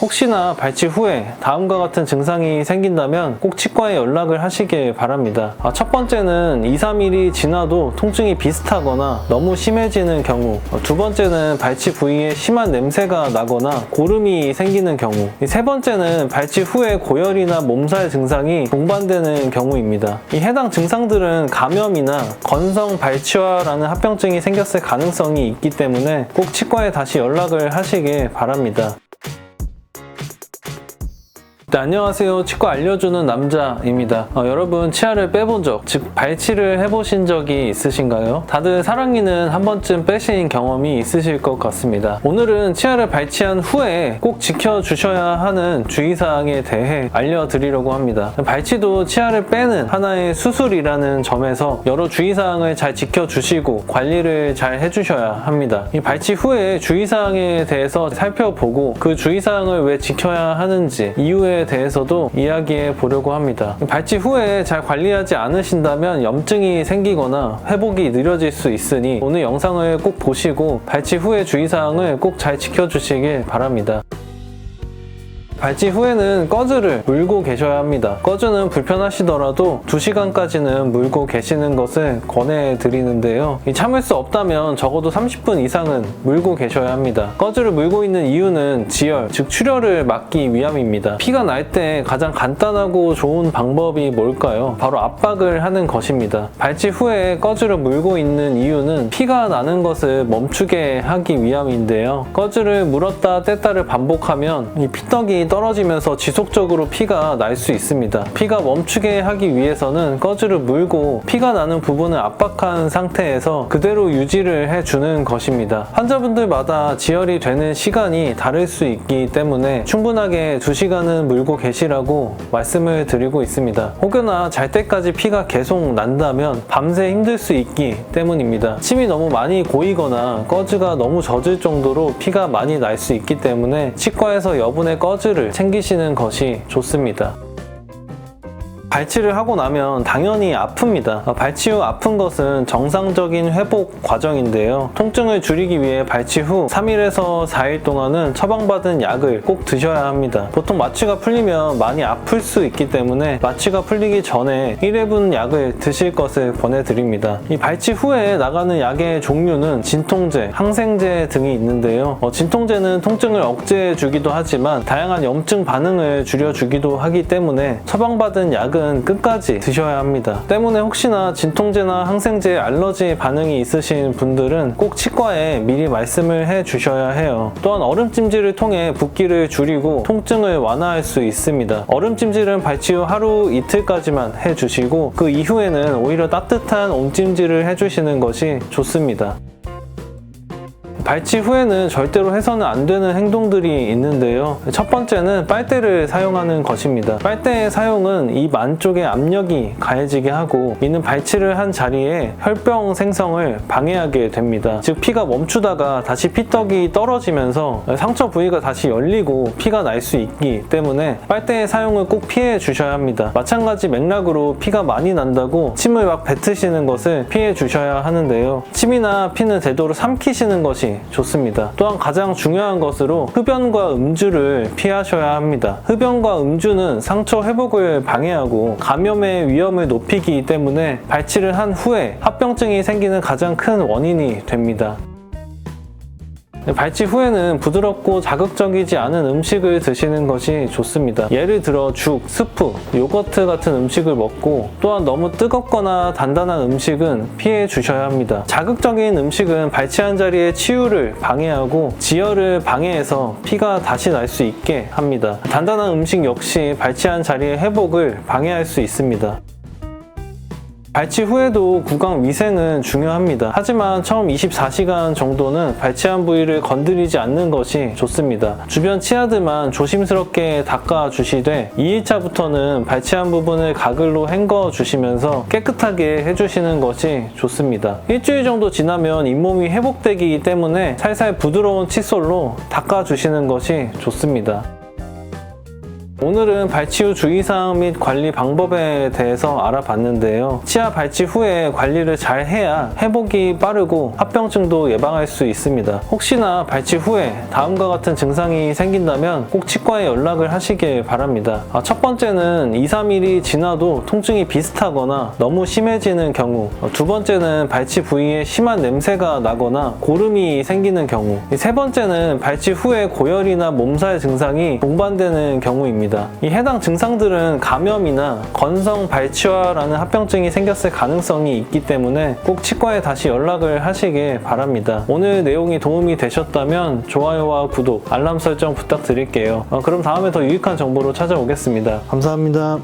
혹시나 발치 후에 다음과 같은 증상이 생긴다면 꼭 치과에 연락을 하시길 바랍니다. 첫 번째는 2, 3일이 지나도 통증이 비슷하거나 너무 심해지는 경우, 두 번째는 발치 부위에 심한 냄새가 나거나 고름이 생기는 경우, 세 번째는 발치 후에 고열이나 몸살 증상이 동반되는 경우입니다. 이 해당 증상들은 감염이나 건성 발치화라는 합병증이 생겼을 가능성이 있기 때문에 꼭 치과에 다시 연락을 하시길 바랍니다. 네, 안녕하세요. 치과 알려주는 남자입니다. 여러분 치아를 빼본 적, 즉 발치를 해보신 적이 있으신가요? 다들 사랑니는 한 번쯤 빼신 경험이 있으실 것 같습니다. 오늘은 치아를 발치한 후에 꼭 지켜주셔야 하는 주의사항에 대해 알려드리려고 합니다. 발치도 치아를 빼는 하나의 수술이라는 점에서 여러 주의사항을 잘 지켜주시고 관리를 잘 해주셔야 합니다. 이 발치 후에 주의사항에 대해서 살펴보고 그 주의사항을 왜 지켜야 하는지, 이유에 대해서도 이야기해 보려고 합니다. 발치 후에 잘 관리하지 않으신다면 염증이 생기거나 회복이 느려질 수 있으니 오늘 영상을 꼭 보시고 발치 후의 주의사항을 꼭 잘 지켜주시길 바랍니다. 발치 후에는 꺼즈를 물고 계셔야 합니다. 꺼즈는 불편하시더라도 2시간까지는 물고 계시는 것을 권해드리는데요. 참을 수 없다면 적어도 30분 이상은 물고 계셔야 합니다. 꺼즈를 물고 있는 이유는 지열, 즉 출혈을 막기 위함입니다. 피가 날 때 가장 간단하고 좋은 방법이 뭘까요? 바로 압박을 하는 것입니다. 발치 후에 꺼즈를 물고 있는 이유는 피가 나는 것을 멈추게 하기 위함인데요. 꺼즈를 물었다 뗐다를 반복하면 이 피떡이 떨어지면서 지속적으로 피가 날 수 있습니다. 피가 멈추게 하기 위해서는 꺼즈를 물고 피가 나는 부분을 압박한 상태에서 그대로 유지를 해주는 것입니다. 환자분들마다 지혈이 되는 시간이 다를 수 있기 때문에 충분하게 2시간은 물고 계시라고 말씀을 드리고 있습니다. 혹여나 잘 때까지 피가 계속 난다면 밤새 힘들 수 있기 때문입니다. 침이 너무 많이 고이거나 꺼즈가 너무 젖을 정도로 피가 많이 날 수 있기 때문에 치과에서 여분의 꺼즈를 챙기시는 것이 좋습니다. 발치를 하고 나면 당연히 아픕니다. 발치 후 아픈 것은 정상적인 회복 과정인데요. 통증을 줄이기 위해 발치 후 3일에서 4일 동안은 처방받은 약을 꼭 드셔야 합니다. 보통 마취가 풀리면 많이 아플 수 있기 때문에 마취가 풀리기 전에 1회분 약을 드실 것을 권해드립니다. 이 발치 후에 나가는 약의 종류는 진통제, 항생제 등이 있는데요. 진통제는 통증을 억제해주기도 하지만 다양한 염증 반응을 줄여주기도 하기 때문에 처방받은 약은 끝까지 드셔야 합니다. 때문에 혹시나 진통제나 항생제에 알러지 반응이 있으신 분들은 꼭 치과에 미리 말씀을 해 주셔야 해요. 또한 얼음찜질을 통해 붓기를 줄이고 통증을 완화할 수 있습니다. 얼음찜질은 발치 후 하루 이틀까지만 해주시고 그 이후에는 오히려 따뜻한 온찜질을 해주시는 것이 좋습니다. 발치 후에는 절대로 해서는 안 되는 행동들이 있는데요. 첫 번째는 빨대를 사용하는 것입니다. 빨대의 사용은 입 안쪽에 압력이 가해지게 하고 이는 발치를 한 자리에 혈병 생성을 방해하게 됩니다. 즉 피가 멈추다가 다시 피떡이 떨어지면서 상처 부위가 다시 열리고 피가 날 수 있기 때문에 빨대의 사용을 꼭 피해 주셔야 합니다. 마찬가지 맥락으로 피가 많이 난다고 침을 막 뱉으시는 것을 피해 주셔야 하는데요. 침이나 피는 되도록 삼키시는 것이 좋습니다. 또한 가장 중요한 것으로 흡연과 음주를 피하셔야 합니다. 흡연과 음주는 상처 회복을 방해하고 감염의 위험을 높이기 때문에 발치를 한 후에 합병증이 생기는 가장 큰 원인이 됩니다. 발치 후에는 부드럽고 자극적이지 않은 음식을 드시는 것이 좋습니다. 예를 들어 죽, 스프, 요거트 같은 음식을 먹고 또한 너무 뜨겁거나 단단한 음식은 피해 주셔야 합니다. 자극적인 음식은 발치한 자리의 치유를 방해하고 지혈을 방해해서 피가 다시 날 수 있게 합니다. 단단한 음식 역시 발치한 자리의 회복을 방해할 수 있습니다. 발치 후에도 구강 위생은 중요합니다. 하지만 처음 24시간 정도는 발치한 부위를 건드리지 않는 것이 좋습니다. 주변 치아들만 조심스럽게 닦아주시되 2일차부터는 발치한 부분을 가글로 헹궈 주시면서 깨끗하게 해주시는 것이 좋습니다. 일주일 정도 지나면 잇몸이 회복되기 때문에 살살 부드러운 칫솔로 닦아주시는 것이 좋습니다. 오늘은 발치 후 주의사항 및 관리 방법에 대해서 알아봤는데요. 치아 발치 후에 관리를 잘 해야 회복이 빠르고 합병증도 예방할 수 있습니다. 혹시나 발치 후에 다음과 같은 증상이 생긴다면 꼭 치과에 연락을 하시길 바랍니다. 첫 번째는 2, 3일이 지나도 통증이 비슷하거나 너무 심해지는 경우, 두 번째는 발치 부위에 심한 냄새가 나거나 고름이 생기는 경우, 세 번째는 발치 후에 고열이나 몸살 증상이 동반되는 경우입니다. 이 해당 증상들은 감염이나 건성 발치화라는 합병증이 생겼을 가능성이 있기 때문에 꼭 치과에 다시 연락을 하시길 바랍니다. 오늘 내용이 도움이 되셨다면 좋아요와 구독, 알람 설정 부탁드릴게요. 그럼 다음에 더 유익한 정보로 찾아오겠습니다. 감사합니다.